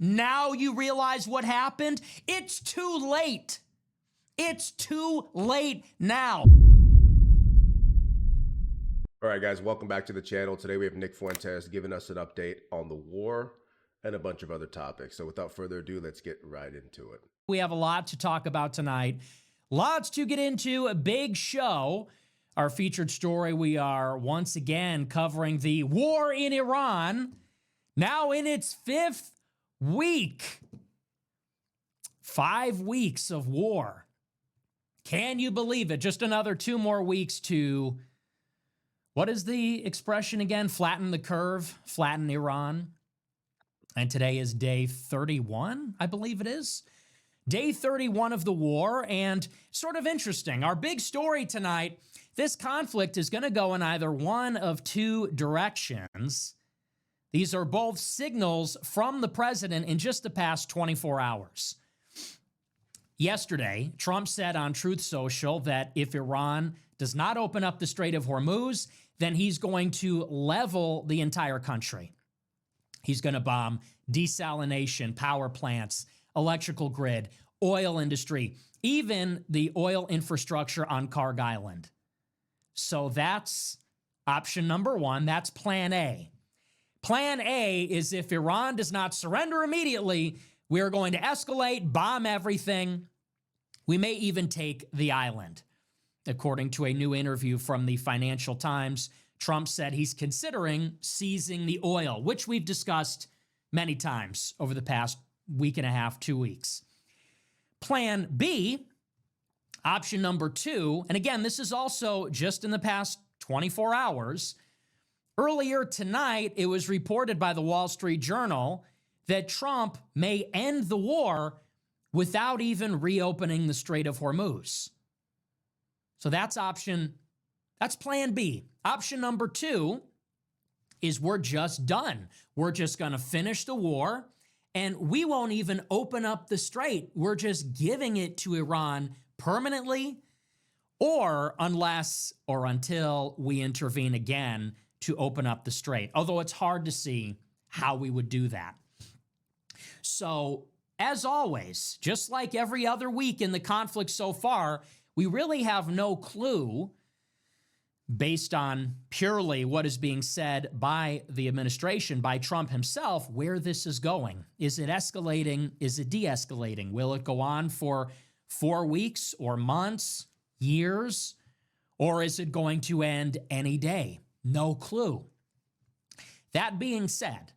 Now you realize what happened? It's too late. It's too late now. All right, guys, welcome back to the channel. Today we have Nick Fuentes giving us an update on the war and a bunch of other topics. So without further ado, let's get right into it. We have a lot to talk about tonight. Lots to get into, a big show. Our featured story, we are once again covering the war in Iran, now in its 5th week. 5 weeks of war. Can you believe it? Just another 2 more weeks to, what is the expression again? Flatten the curve, flatten Iran. And today is day 31, I believe it is. Day 31 of the war, and sort of interesting. Our big story tonight, this conflict is going to go in either one of 2 directions. These are both signals from the president in just the past 24 hours. Yesterday, Trump said on Truth Social that if Iran does not open up the Strait of Hormuz, then he's going to level the entire country. He's going to bomb desalination, power plants, electrical grid, oil industry, even the oil infrastructure on Karg Island. So that's option number 1. That's plan A. Plan A is if Iran does not surrender immediately, we're going to escalate, bomb everything. We may even take the island. According to a new interview from the Financial Times, Trump said he's considering seizing the oil, which we've discussed many times over the past week and a half, 2 weeks. Plan B, option number 2, and again, this is also just in the past 24 hours. Earlier tonight, it was reported by the Wall Street Journal that Trump may end the war without even reopening the Strait of Hormuz. So that's plan B. Option number 2 is we're just done. We're just going to finish the war, and we won't even open up the strait. We're just giving it to Iran permanently, or unless or until we intervene again to open up the strait. Although it's hard to see how we would do that. So, as always, just like every other week in the conflict so far, we really have no clue, based on purely what is being said by the administration, by Trump himself, where this is going. Is it escalating? Is it de-escalating? Will it go on for 4 weeks or months, years? Or is it going to end any day? No clue. That being said,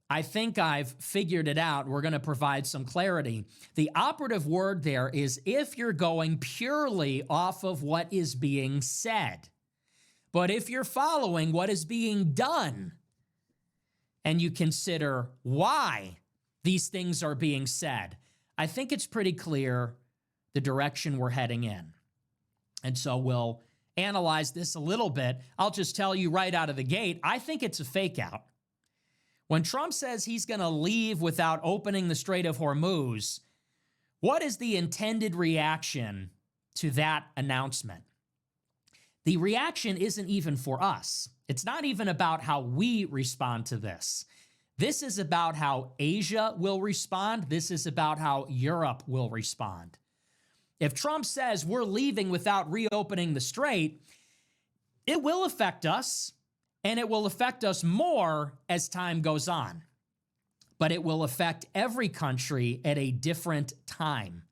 I think I've figured it out. We're going to provide some clarity. The operative word there is if you're going purely off of what is being said. But if you're following what is being done and you consider why these things are being said, I think it's pretty clear the direction we're heading in. And so we'll analyze this a little bit. I'll just tell you right out of the gate, I think it's a fake out. When Trump says he's going to leave without opening the Strait of Hormuz, what is the intended reaction to that announcement? The reaction isn't even for us. It's not even about how we respond to this. This is about how Asia will respond. This is about how Europe will respond. If Trump says we're leaving without reopening the strait, it will affect us, and it will affect us more as time goes on. But it will affect every country at a different time.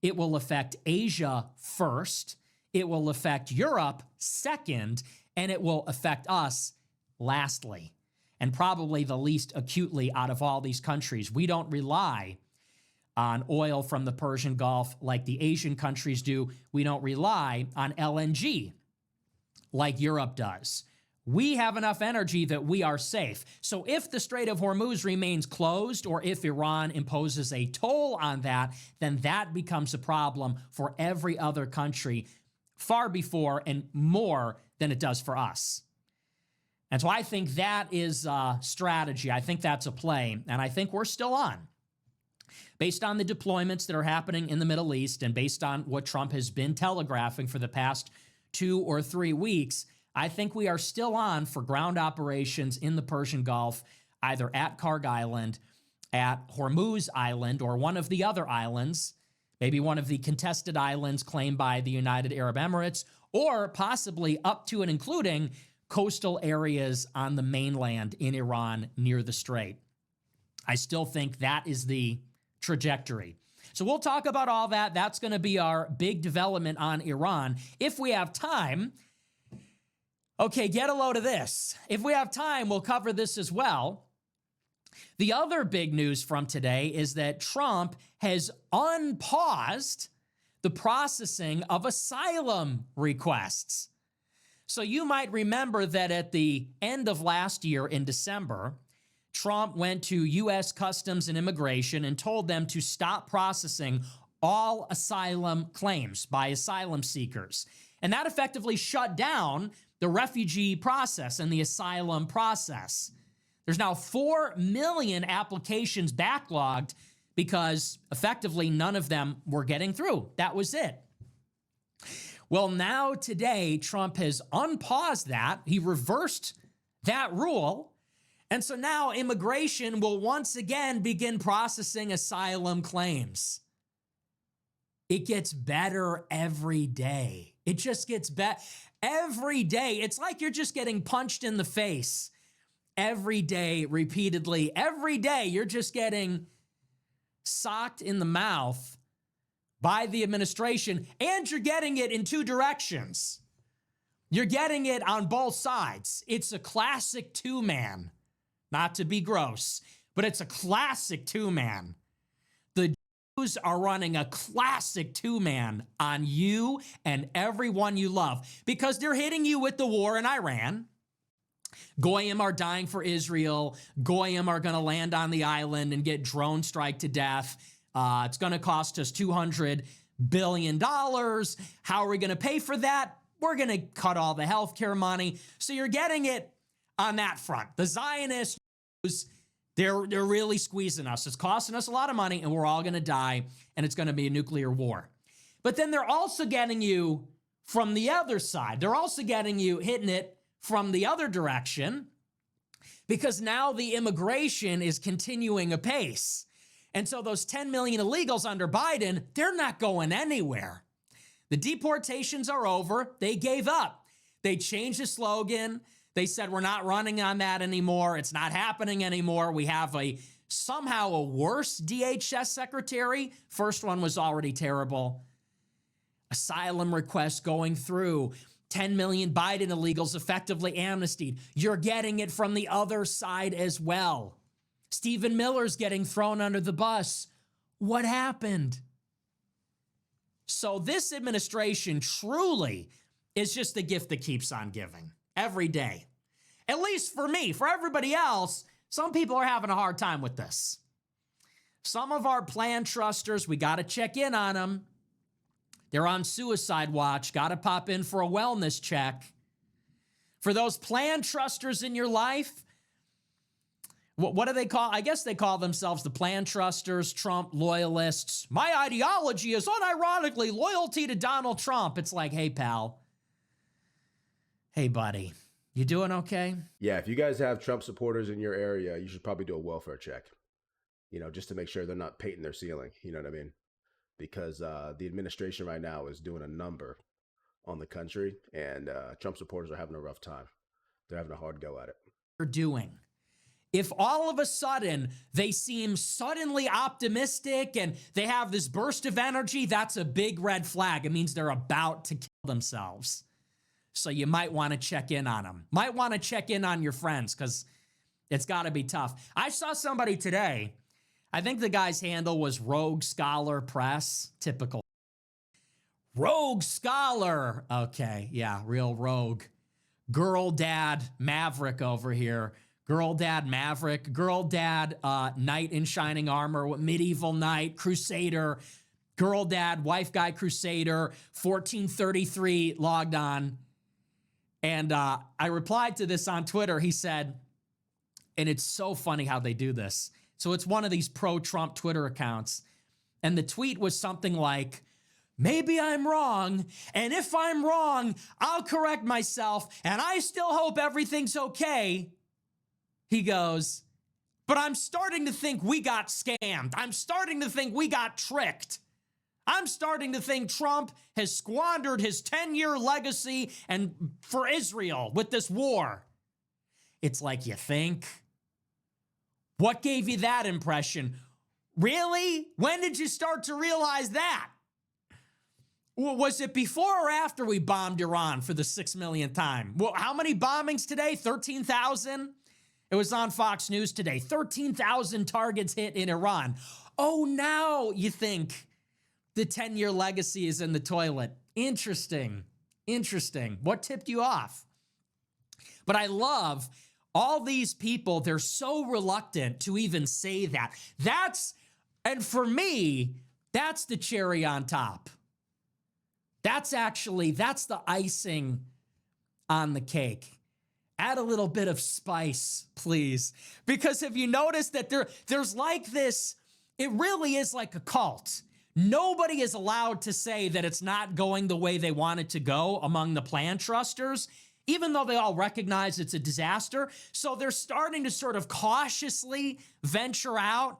It will affect Asia first, it will affect Europe second, and it will affect us lastly, and probably the least acutely out of all these countries. We don't rely on oil from the Persian Gulf like the Asian countries do. We don't rely on LNG like Europe does. We have enough energy that we are safe. So if the Strait of Hormuz remains closed, or if Iran imposes a toll on that, then that becomes a problem for every other country far before and more than it does for us. And so I think that is a strategy. I think that's a play, and I think we're still on. Based on the deployments that are happening in the Middle East and based on what Trump has been telegraphing for the past 2 or 3 weeks, I think we are still on for ground operations in the Persian Gulf, either at Karg Island at Hormuz Island or one of the other islands, maybe one of the contested islands claimed by the United Arab Emirates, or possibly up to and including coastal areas on the mainland in Iran near the strait. I still think that is the trajectory. So we'll talk about all that. That's going to be our big development on Iran. If we have time, okay, get a load of this. If we have time, we'll cover this as well. The other big news from today is that Trump has unpaused the processing of asylum requests. So you might remember that at the end of last year in December, Trump went to U.S. Customs and Immigration and told them to stop processing all asylum claims by asylum seekers. And that effectively shut down the refugee process and the asylum process. There's now 4 million applications backlogged because effectively none of them were getting through. That was it. Well, now today, Trump has unpaused that. He reversed that rule. And so now immigration will once again begin processing asylum claims. It gets better every day. It just gets better every day. It's like you're just getting punched in the face every day, repeatedly. Every day, you're just getting socked in the mouth by the administration, and you're getting it in two directions. You're getting it on both sides. It's a classic two-man. Not to be gross, but it's a classic two-man. The Jews are running a classic two-man on you and everyone you love because they're hitting you with the war in Iran. Goyim are dying for Israel. Goyim are going to land on the island and get drone strike to death. It's going to cost us $200 billion. How are we going to pay for that? We're going to cut all the healthcare money. So you're getting it on that front. The Zionists, they're really squeezing us. It's costing us a lot of money, and we're all going to die, and it's going to be a nuclear war. But then they're also getting you from the other side. They're also getting you, hitting it from the other direction, because now the immigration is continuing apace. And so those 10 million illegals under Biden, they're not going anywhere. The deportations are over. They gave up. They changed the slogan. They said, we're not running on that anymore. It's not happening anymore. We have somehow a worse DHS secretary. First one was already terrible. Asylum requests going through. 10 million Biden illegals effectively amnestied. You're getting it from the other side as well. Stephen Miller's getting thrown under the bus. What happened? So this administration truly is just the gift that keeps on giving every day. At least for me. For everybody else, some people are having a hard time with this. Some of our plan trusters, we got to check in on them. They're on suicide watch. Got to pop in for a wellness check. For those plan trusters in your life, what do they call? I guess they call themselves the plan trusters, Trump loyalists. My ideology is unironically loyalty to Donald Trump. It's like, hey, pal. Hey, buddy. You doing okay? Yeah, if you guys have Trump supporters in your area, you should probably do a welfare check, just to make sure they're not painting their ceiling. You know what I mean? Because the administration right now is doing a number on the country, and Trump supporters are having a rough time. They're having a hard go at it. They're doing. If all of a sudden they seem suddenly optimistic and they have this burst of energy, that's a big red flag. It means they're about to kill themselves. So you might want to check in on them. Might want to check in on your friends because it's got to be tough. I saw somebody today. I think the guy's handle was Rogue Scholar Press. Typical. Rogue Scholar. Okay, yeah, real rogue. Girl Dad Maverick over here. Girl Dad Maverick. Girl Dad Knight in Shining Armor. Medieval Knight. Crusader. Girl Dad Wife Guy Crusader. 1433 logged on. And I replied to this on Twitter. He said, and it's so funny how they do this. So it's one of these pro-Trump Twitter accounts. And the tweet was something like, maybe I'm wrong. And if I'm wrong, I'll correct myself. And I still hope everything's okay. He goes, But I'm starting to think we got scammed. I'm starting to think we got tricked. I'm starting to think Trump has squandered his 10-year legacy and for Israel with this war. It's like, you think? What gave you that impression? Really? When did you start to realize that? Was it before or after we bombed Iran for the 6 millionth time? Well, how many bombings today? 13,000? It was on Fox News today. 13,000 targets hit in Iran. Oh, now you think the 10-year legacy is in the toilet. Interesting. Interesting. What tipped you off? But I love all these people. They're so reluctant to even say that. And for me, that's the cherry on top. That's the icing on the cake. Add a little bit of spice, please. Because have you noticed that there's like this, it really is like a cult. Nobody is allowed to say that it's not going the way they want it to go among the plan trusters, even though they all recognize it's a disaster. So they're starting to sort of cautiously venture out.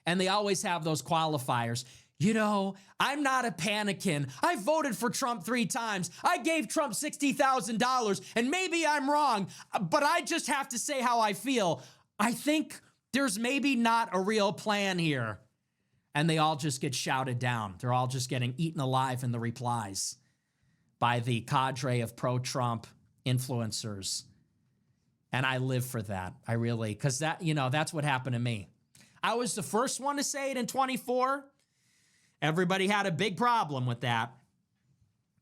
And they always have those qualifiers. You know, I'm not a panikin. I voted for Trump 3 times. I gave Trump $60,000, and maybe I'm wrong, but I just have to say how I feel. I think there's maybe not a real plan here. And they all just get shouted down. They're all just getting eaten alive in the replies by the cadre of pro-Trump influencers. And I live for that. I really, because that's what happened to me. I was the first one to say it in 24. Everybody had a big problem with that.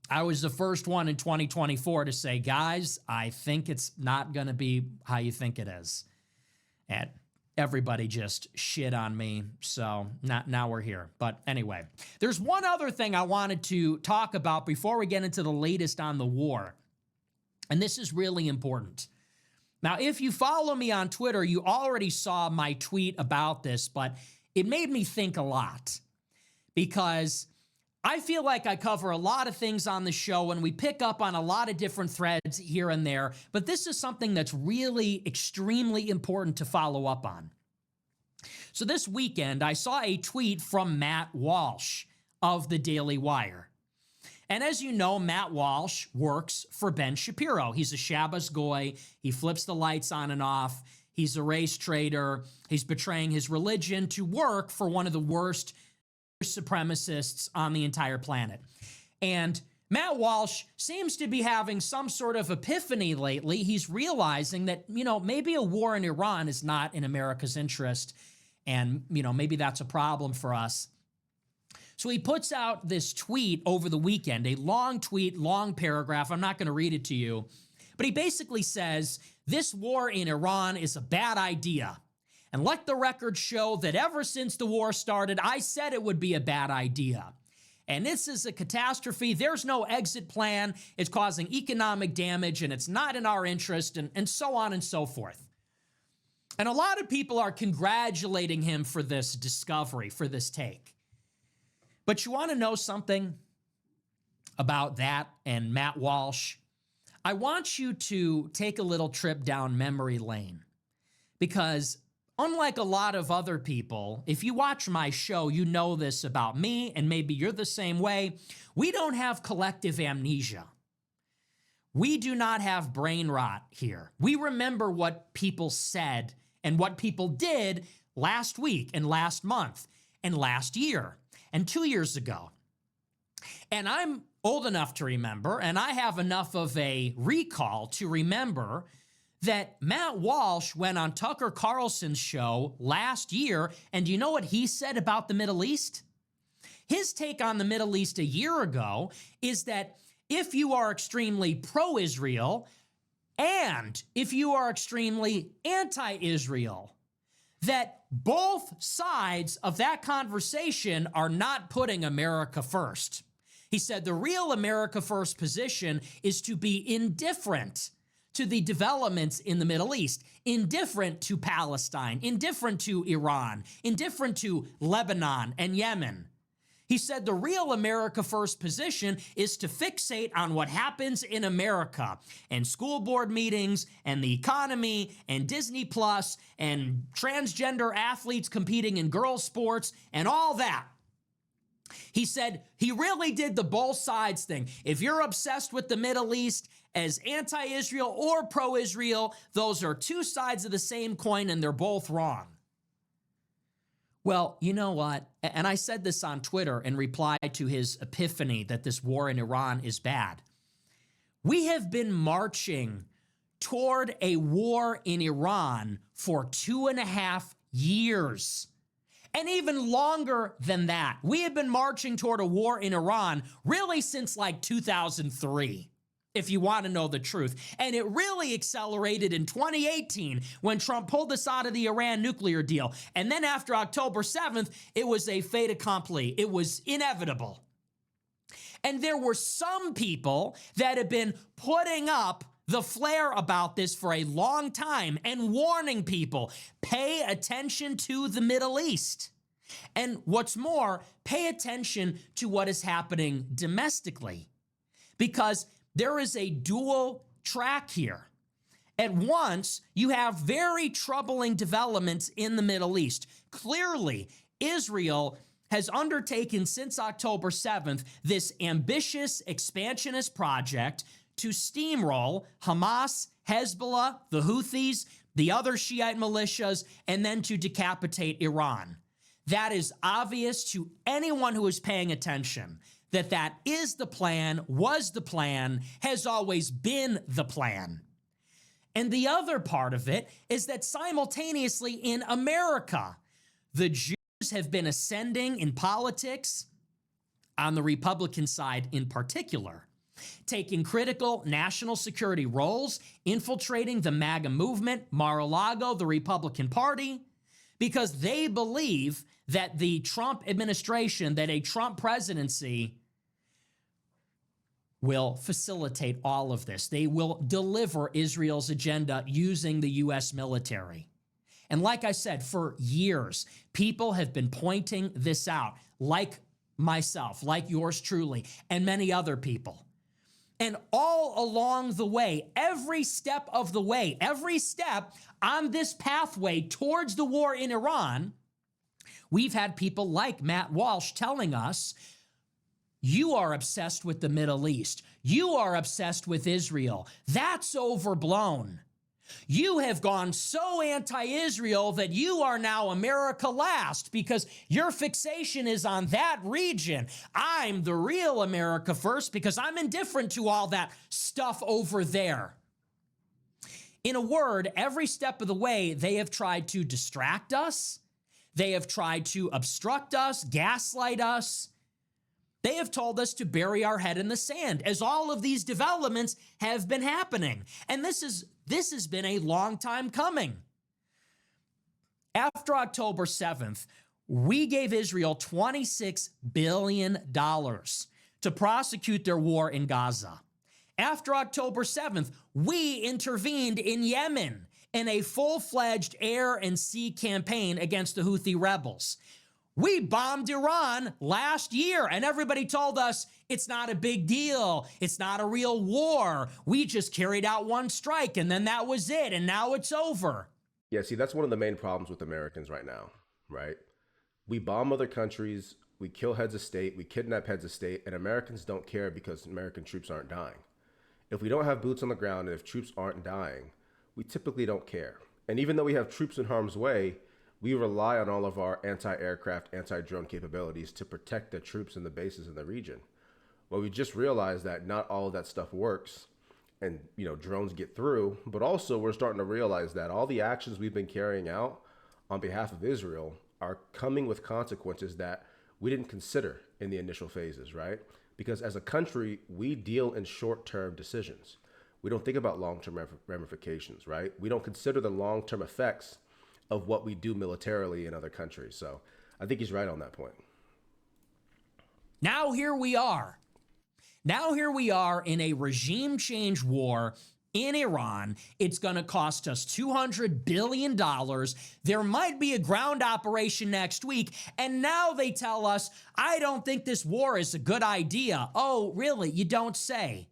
I was the first one in 2024 to say, guys, I think it's not going to be how you think it is. And everybody just shit on me. So now we're here. But anyway, there's one other thing I wanted to talk about before we get into the latest on the war. And this is really important. Now, if you follow me on Twitter, you already saw my tweet about this, but it made me think a lot. Because I feel like I cover a lot of things on the show and we pick up on a lot of different threads here and there, but this is something that's really extremely important to follow up on. So this weekend, I saw a tweet from Matt Walsh of the Daily Wire. And as you know, Matt Walsh works for Ben Shapiro. He's a Shabbos goy. He flips the lights on and off. He's a race trader. He's betraying his religion to work for one of the worst supremacists on the entire planet. And Matt Walsh seems to be having some sort of epiphany lately. He's realizing that, maybe a war in Iran is not in America's interest. And, maybe that's a problem for us. So he puts out this tweet over the weekend, a long tweet, long paragraph. I'm not going to read it to you. But he basically says, this war in Iran is a bad idea. And let the record show that ever since the war started, I said it would be a bad idea. And this is a catastrophe. There's no exit plan. It's causing economic damage, and it's not in our interest, and so on and so forth. And a lot of people are congratulating him for this discovery, for this take. But you want to know something about that and Matt Walsh? I want you to take a little trip down memory lane. Because unlike a lot of other people, if you watch my show, you know this about me, and maybe you're the same way. We don't have collective amnesia. We do not have brain rot here. We remember what people said and what people did last week and last month and last year and 2 years ago. And I'm old enough to remember, and I have enough of a recall to remember that Matt Walsh went on Tucker Carlson's show last year, and do you know what he said about the Middle East? His take on the Middle East a year ago is that if you are extremely pro-Israel and if you are extremely anti-Israel, that both sides of that conversation are not putting America first. He said the real America first position is to be indifferent to the developments in the Middle East, indifferent to Palestine, indifferent to Iran, indifferent to Lebanon and Yemen. He said the real America First position is to fixate on what happens in America and school board meetings and the economy and Disney Plus and transgender athletes competing in girls' sports and all that. He said he really did the both sides thing. If you're obsessed with the Middle East as anti-Israel or pro-Israel, those are two sides of the same coin and they're both wrong. Well, you know what? And I said this on Twitter in reply to his epiphany that this war in Iran is bad. We have been marching toward a war in Iran for 2.5 years. And even longer than that. We have been marching toward a war in Iran really since like 2003. If you want to know the truth. And it really accelerated in 2018 when Trump pulled us out of the Iran nuclear deal. And then after October 7th, it was a fait accompli. It was inevitable. And there were some people that have been putting up the flare about this for a long time and warning people, pay attention to the Middle East. And what's more, pay attention to what is happening domestically. Because there is a dual track here. At once, you have very troubling developments in the Middle East. Clearly, Israel has undertaken since October 7th this ambitious expansionist project to steamroll Hamas, Hezbollah, the Houthis, the other Shiite militias, and then to decapitate Iran. That is obvious to anyone who is paying attention. That is the plan, was the plan, has always been the plan. And the other part of it is that simultaneously in America, the Jews have been ascending in politics, on the Republican side in particular, taking critical national security roles, infiltrating the MAGA movement, Mar-a-Lago, the Republican Party, because they believe that the Trump administration, that a Trump presidency will facilitate all of this. They will deliver Israel's agenda using the U.S. military. And like I said, for years, people have been pointing this out, like myself, like yours truly, and many other people. And all along the way, every step of the way, every step on this pathway towards the war in Iran, we've had people like Matt Walsh telling us, you are obsessed with the Middle East. You are obsessed with Israel. That's overblown. You have gone so anti-Israel that you are now America last because your fixation is on that region. I'm the real America first because I'm indifferent to all that stuff over there. In a word, every step of the way, they have tried to distract us. They have tried to obstruct us, gaslight us. They have told us to bury our head in the sand as all of these developments have been happening. And this has been a long time coming. After October 7th, we gave Israel $26 billion to prosecute their war in Gaza. After October 7th, we intervened in Yemen in a full-fledged air and sea campaign against the Houthi rebels. We bombed Iran last year, and everybody told us it's not a big deal. It's not a real war. We just carried out one strike, and then that was it, and now it's over. Yeah, see, that's one of the main problems with Americans right now, right? We bomb other countries, we kill heads of state, we kidnap heads of state, and Americans don't care because American troops aren't dying. If we don't have boots on the ground and if troops aren't dying, we typically don't care. And even though we have troops in harm's way, we rely on all of our anti-aircraft, anti-drone capabilities to protect the troops and the bases in the region. Well, we just realized that not all of that stuff works and, drones get through, but also we're starting to realize that all the actions we've been carrying out on behalf of Israel are coming with consequences that we didn't consider in the initial phases, right? Because as a country, we deal in short-term decisions. We don't think about long-term ramifications, right? We don't consider the long-term effects of what we do militarily in other countries. So I think he's right on that point. Now here we are. Now here we are in a regime change war in Iran. It's going to cost us $200 billion. There might be a ground operation next week. And now they tell us, I don't think this war is a good idea. Oh, really? You don't say.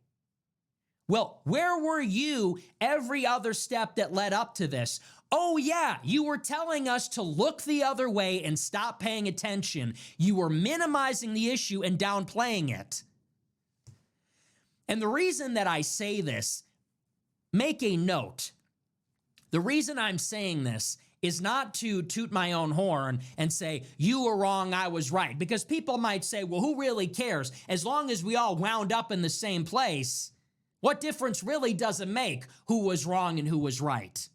Well, where were you every other step that led up to this? Oh, yeah, you were telling us to look the other way and stop paying attention. You were minimizing the issue and downplaying it. And the reason that I say this, make a note. The reason I'm saying this is not to toot my own horn and say, you were wrong, I was right. Because people might say, well, who really cares? As long as we all wound up in the same place, what difference really does it make who was wrong and who was right?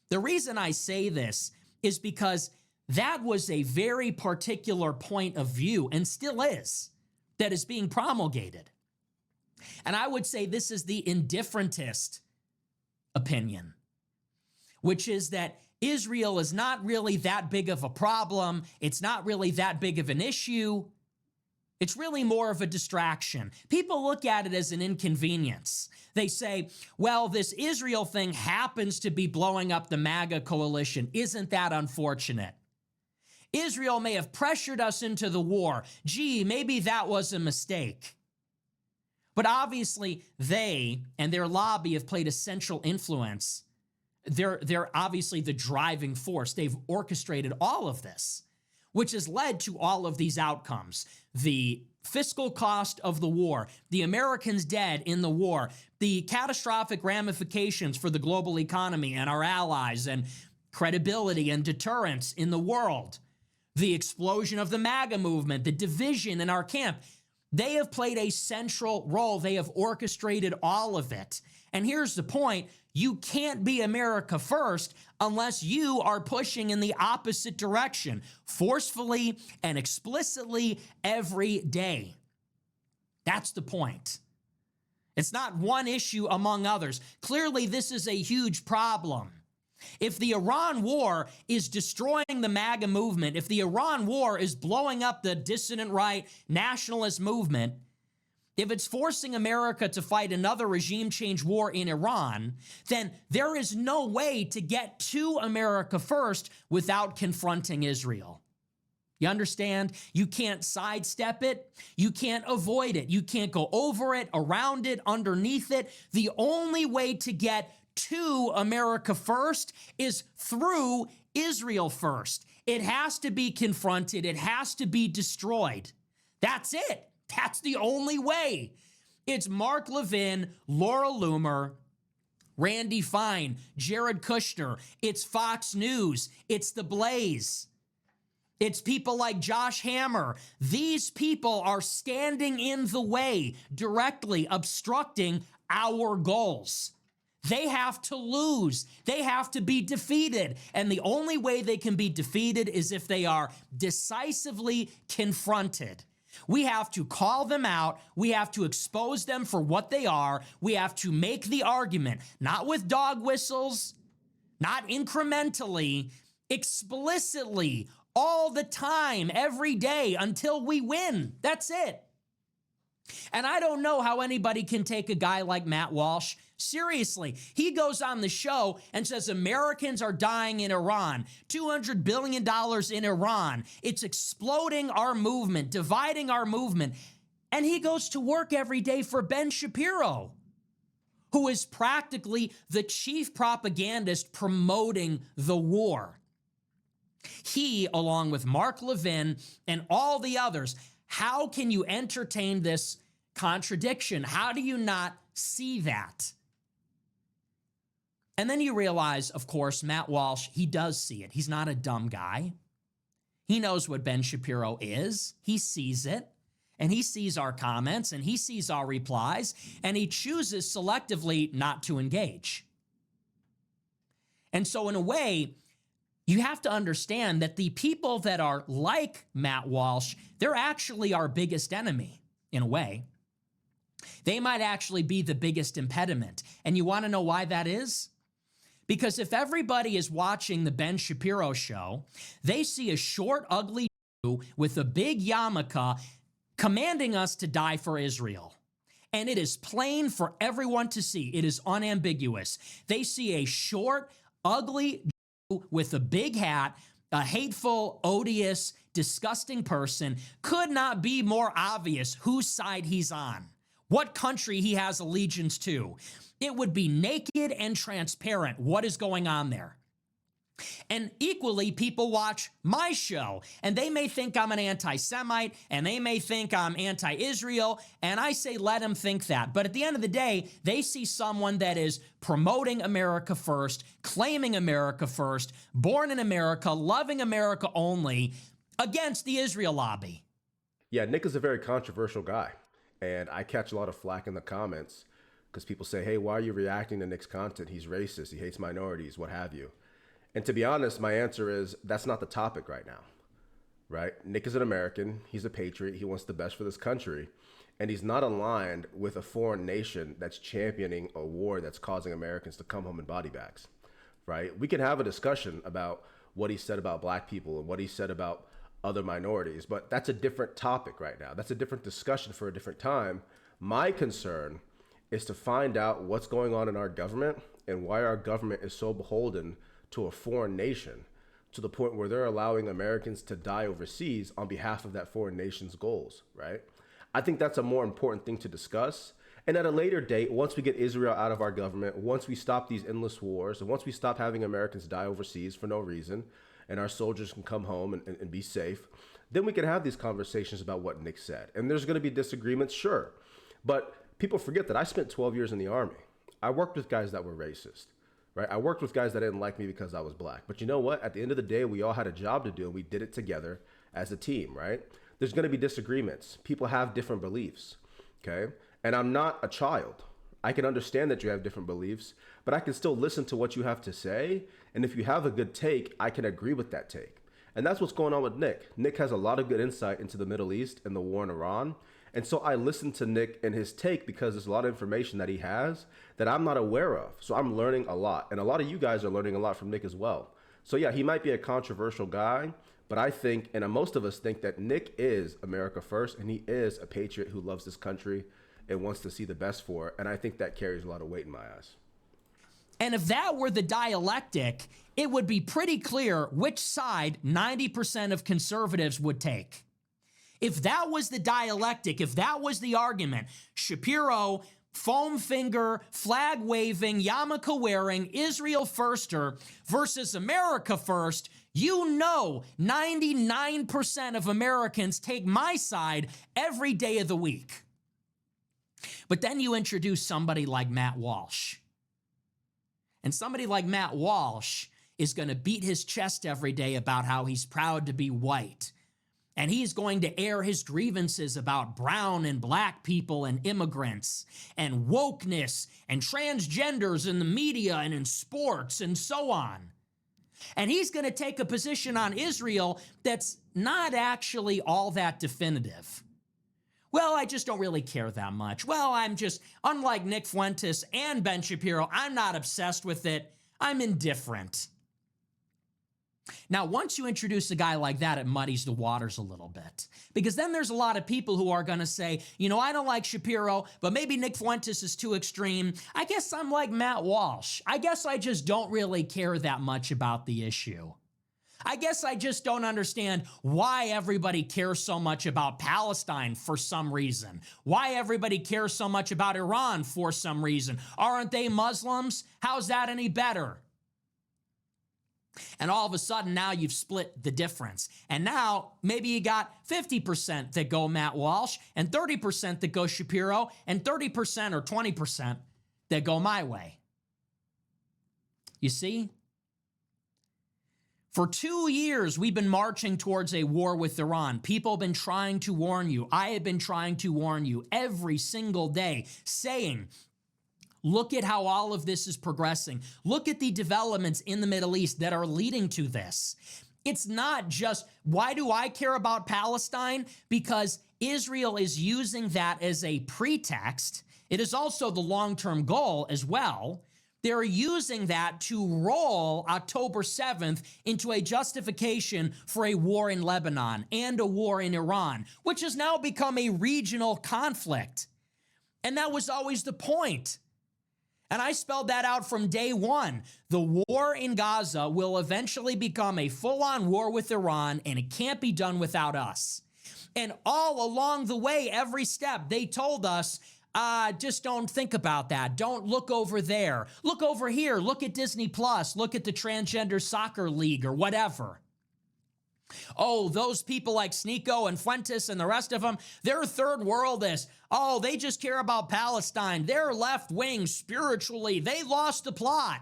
The reason I say this is because that was a very particular point of view, and still is, that is being promulgated. And I would say this is the indifferentist opinion, which is that Israel is not really that big of a problem. It's not really that big of an issue. It's really more of a distraction. People look at it as an inconvenience. They say, well, this Israel thing happens to be blowing up the MAGA coalition. Isn't that unfortunate? Israel may have pressured us into the war. Gee, maybe that was a mistake. But obviously, they and their lobby have played a central influence. They're obviously the driving force. They've orchestrated all of this, which has led to all of these outcomes. The fiscal cost of the war, the Americans dead in the war, the catastrophic ramifications for the global economy and our allies and credibility and deterrence in the world, the explosion of the MAGA movement, the division in our camp. They have played a central role. They have orchestrated all of it. And here's the point. You can't be America first unless you are pushing in the opposite direction, forcefully and explicitly every day. That's the point. It's not one issue among others. Clearly, this is a huge problem. If the Iran war is destroying the MAGA movement, if the Iran war is blowing up the dissident right nationalist movement, if it's forcing America to fight another regime change war in Iran, then there is no way to get to America first without confronting Israel. You understand? You can't sidestep it. You can't avoid it. You can't go over it, around it, underneath it. The only way to get to America first is through Israel first. It has to be confronted. It has to be destroyed. That's it. That's the only way. It's Mark Levin, Laura Loomer, Randy Fine, Jared Kushner. It's Fox News. It's The Blaze. It's people like Josh Hammer. These people are standing in the way, directly obstructing our goals. They have to lose. They have to be defeated. And the only way they can be defeated is if they are decisively confronted. We have to call them out. We have to expose them for what they are. We have to make the argument, not with dog whistles, not incrementally, explicitly, all the time, every day, until we win. That's it. And I don't know how anybody can take a guy like Matt Walsh seriously. He goes on the show and says Americans are dying in Iran, $200 billion in Iran. It's exploding our movement, dividing our movement. And he goes to work every day for Ben Shapiro, who is practically the chief propagandist promoting the war. He, along with Mark Levin and all the others, how can you entertain this contradiction? How do you not see that? And then you realize, of course, Matt Walsh, he does see it. He's not a dumb guy. He knows what Ben Shapiro is. He sees it, and he sees our comments, and he sees our replies, and he chooses selectively not to engage. And so in a way, you have to understand that the people that are like Matt Walsh, they're actually our biggest enemy, in a way. They might actually be the biggest impediment. And you want to know why that is? Because if everybody is watching the Ben Shapiro show, they see a short, ugly Jew with a big yarmulke commanding us to die for Israel. And it is plain for everyone to see. It is unambiguous. They see a short, ugly Jew with a big hat, a hateful, odious, disgusting person. Could not be more obvious whose side he's on, what country he has allegiance to. It would be naked and transparent what is going on there. And equally, people watch my show, and they may think I'm an anti-Semite, and they may think I'm anti-Israel, and I say let them think that. But at the end of the day, they see someone that is promoting America first, claiming America first, born in America, loving America only, against the Israel lobby. Yeah, Nick is a very controversial guy, and I catch a lot of flack in the comments because people say, hey, why are you reacting to Nick's content? He's racist, he hates minorities, what have you. And to be honest, my answer is that's not the topic right now, right? Nick is an American. He's a patriot. He wants the best for this country. And he's not aligned with a foreign nation that's championing a war that's causing Americans to come home in body bags, right? We can have a discussion about what he said about black people and what he said about other minorities, but that's a different topic right now. That's a different discussion for a different time. My concern is to find out what's going on in our government and why our government is so beholden to a foreign nation to the point where they're allowing Americans to die overseas on behalf of that foreign nation's goals, right? I think that's a more important thing to discuss. And at a later date, once we get Israel out of our government, once we stop these endless wars, and once we stop having Americans die overseas for no reason, and our soldiers can come home and be safe, then we can have these conversations about what Nick said. And there's going to be disagreements, sure. But people forget that I spent 12 years in the Army. I worked with guys that were racist. Right? I worked with guys that didn't like me because I was black. But you know what? At the end of the day, we all had a job to do, and we did it together as a team, right? There's going to be disagreements. People have different beliefs, okay? And I'm not a child. I can understand that you have different beliefs, but I can still listen to what you have to say. And if you have a good take, I can agree with that take. And that's what's going on with Nick. Nick has a lot of good insight into the Middle East and the war in Iran. And so I listen to Nick and his take because there's a lot of information that he has that I'm not aware of. So I'm learning a lot. And a lot of you guys are learning a lot from Nick as well. So yeah, he might be a controversial guy, but I think, and most of us think that Nick is America first, and he is a patriot who loves this country and wants to see the best for it. And I think that carries a lot of weight in my eyes. And if that were the dialectic, it would be pretty clear which side 90% of conservatives would take. If that was the dialectic, if that was the argument, Shapiro, foam finger, flag waving, yarmulke wearing, Israel firster versus America first, you know 99% of Americans take my side every day of the week. But then you introduce somebody like Matt Walsh. And somebody like Matt Walsh is going to beat his chest every day about how he's proud to be white. And he's going to air his grievances about brown and black people and immigrants and wokeness and transgenders in the media and in sports and so on. And he's going to take a position on Israel that's not actually all that definitive. Well, I just don't really care that much. Well, I'm just, unlike Nick Fuentes and Ben Shapiro, I'm not obsessed with it. I'm indifferent. Now, once you introduce a guy like that, it muddies the waters a little bit. Because then there's a lot of people who are going to say, you know, I don't like Shapiro, but maybe Nick Fuentes is too extreme. I guess I'm like Matt Walsh. I guess I just don't really care that much about the issue. I guess I just don't understand why everybody cares so much about Palestine for some reason. Why everybody cares so much about Iran for some reason. Aren't they Muslims? How's that any better? And all of a sudden, now you've split the difference. And now maybe you got 50% that go Matt Walsh and 30% that go Shapiro and 30% or 20% that go my way. You see? For 2 years, we've been marching towards a war with Iran. People have been trying to warn you. I have been trying to warn you every single day, saying, look at how all of this is progressing. Look at the developments in the Middle East that are leading to this. It's not just, why do I care about Palestine? Because Israel is using that as a pretext. It is also the long-term goal as well. They're using that to roll October 7th into a justification for a war in Lebanon and a war in Iran, which has now become a regional conflict. And that was always the point. And I spelled that out from day one. The war in Gaza will eventually become a full-on war with Iran, and it can't be done without us. And all along the way, every step, they told us, just don't think about that. Don't look over there. Look over here. Look at Disney Plus. Look at the Transgender Soccer League or whatever. Oh, those people like Sneeko and Fuentes and the rest of them, they're third worldists. Oh, they just care about Palestine. They're left-wing spiritually. They lost the plot.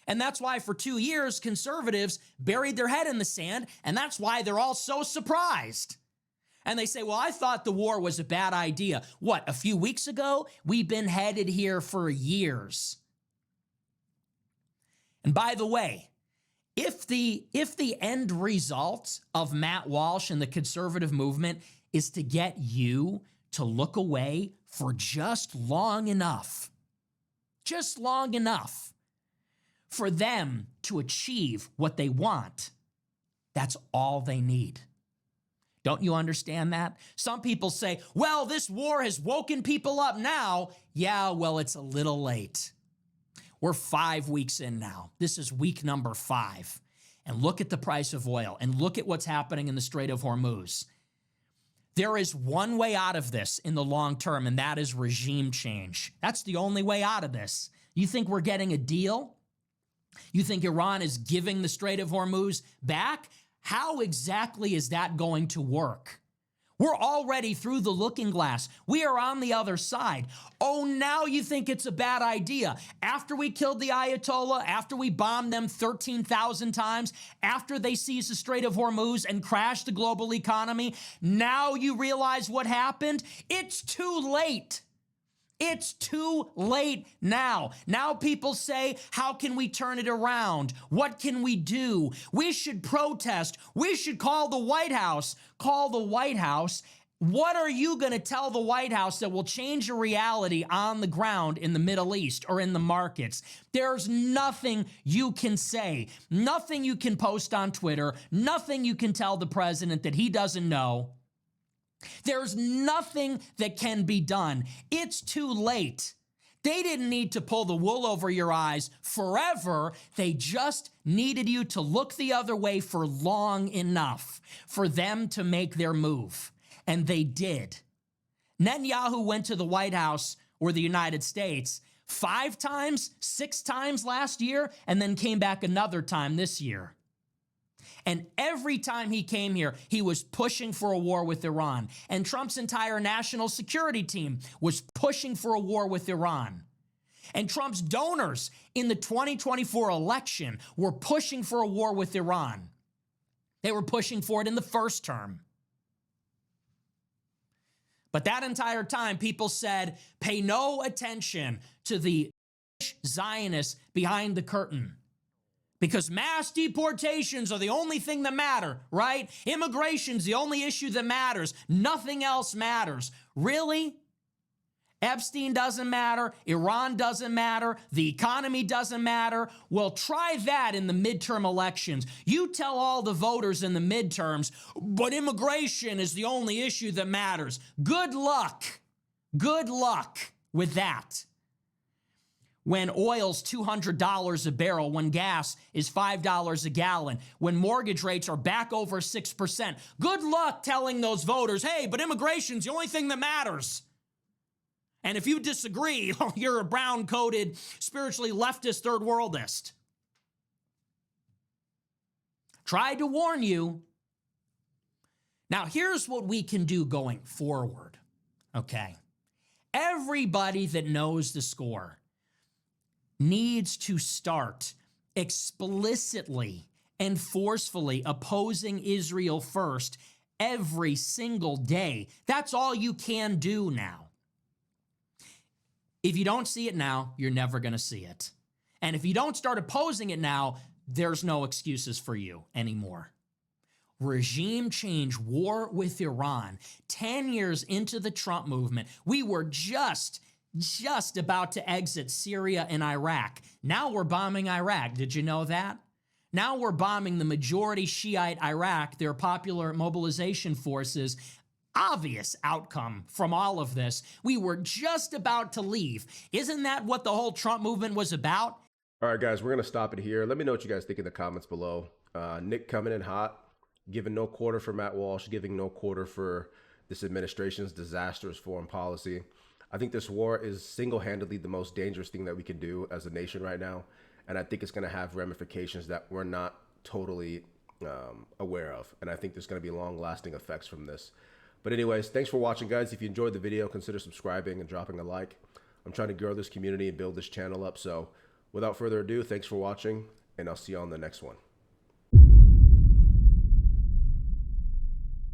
And that's why for 2 years, conservatives buried their head in the sand, and that's why they're all so surprised. And they say, well, I thought the war was a bad idea. What, a few weeks ago? We've been headed here for years. And by the way, if the end result of Matt Walsh and the conservative movement is to get you to look away for just long enough for them to achieve what they want, that's all they need. Don't you understand that? Some people say, well, this war has woken people up now. Yeah, well, it's a little late. We're 5 weeks in now. This is week number 5. And look at the price of oil and look at what's happening in the Strait of Hormuz. There is one way out of this in the long term, and that is regime change. That's the only way out of this. You think we're getting a deal? You think Iran is giving the Strait of Hormuz back? How exactly is that going to work? We're already through the looking glass. We are on the other side. Oh, now you think it's a bad idea. After we killed the Ayatollah, after we bombed them 13,000 times, after they seized the Strait of Hormuz and crashed the global economy, now you realize what happened? It's too late. It's too late now. Now people say, how can we turn it around? What can we do? We should protest. We should call the White House. Call the White House. What are you going to tell the White House that will change a reality on the ground in the Middle East or in the markets? There's nothing you can say, nothing you can post on Twitter, nothing you can tell the president that he doesn't know. There's nothing that can be done. It's too late. They didn't need to pull the wool over your eyes forever. They just needed you to look the other way for long enough for them to make their move. And they did. Netanyahu went to the White House or the United States 5 times, 6 times last year, and then came back another time this year. And every time he came here, he was pushing for a war with Iran. And Trump's entire national security team was pushing for a war with Iran. And Trump's donors in the 2024 election were pushing for a war with Iran. They were pushing for it in the first term. But that entire time, people said, pay no attention to the Zionists behind the curtain. Because mass deportations are the only thing that matter, right? Immigration's the only issue that matters. Nothing else matters. Really? Epstein doesn't matter. Iran doesn't matter. The economy doesn't matter. Well, try that in the midterm elections. You tell all the voters in the midterms, but immigration is the only issue that matters. Good luck. Good luck with that. When oil's $200 a barrel, when gas is $5 a gallon, when mortgage rates are back over 6%. Good luck telling those voters, hey, but immigration's the only thing that matters. And if you disagree, you're a brown-coated, spiritually leftist, third worldist. Tried to warn you. Now, here's what we can do going forward, okay? Everybody that knows the score needs to start explicitly and forcefully opposing Israel first every single day. That's all you can do now. If you don't see it now, you're never going to see it. And if you don't start opposing it now, there's no excuses for you anymore. Regime change, war with Iran, 10 years into the Trump movement, we were just about to exit Syria and Iraq. Now we're bombing Iraq. Did you know that? Now we're bombing the majority Shiite Iraq, their popular mobilization forces, obvious outcome from all of this. We were just about to leave. Isn't that what the whole Trump movement was about? All right, guys, we're going to stop it here. Let me know what you guys think in the comments below. Nick coming in hot, giving no quarter for Matt Walsh, giving no quarter for this administration's disastrous foreign policy. I think this war is single-handedly the most dangerous thing that we can do as a nation right now. And I think it's going to have ramifications that we're not totally aware of. And I think there's going to be long-lasting effects from this. But anyways, thanks for watching, guys. If you enjoyed the video, consider subscribing and dropping a like. I'm trying to grow this community and build this channel up. So without further ado, thanks for watching, and I'll see you on the next one.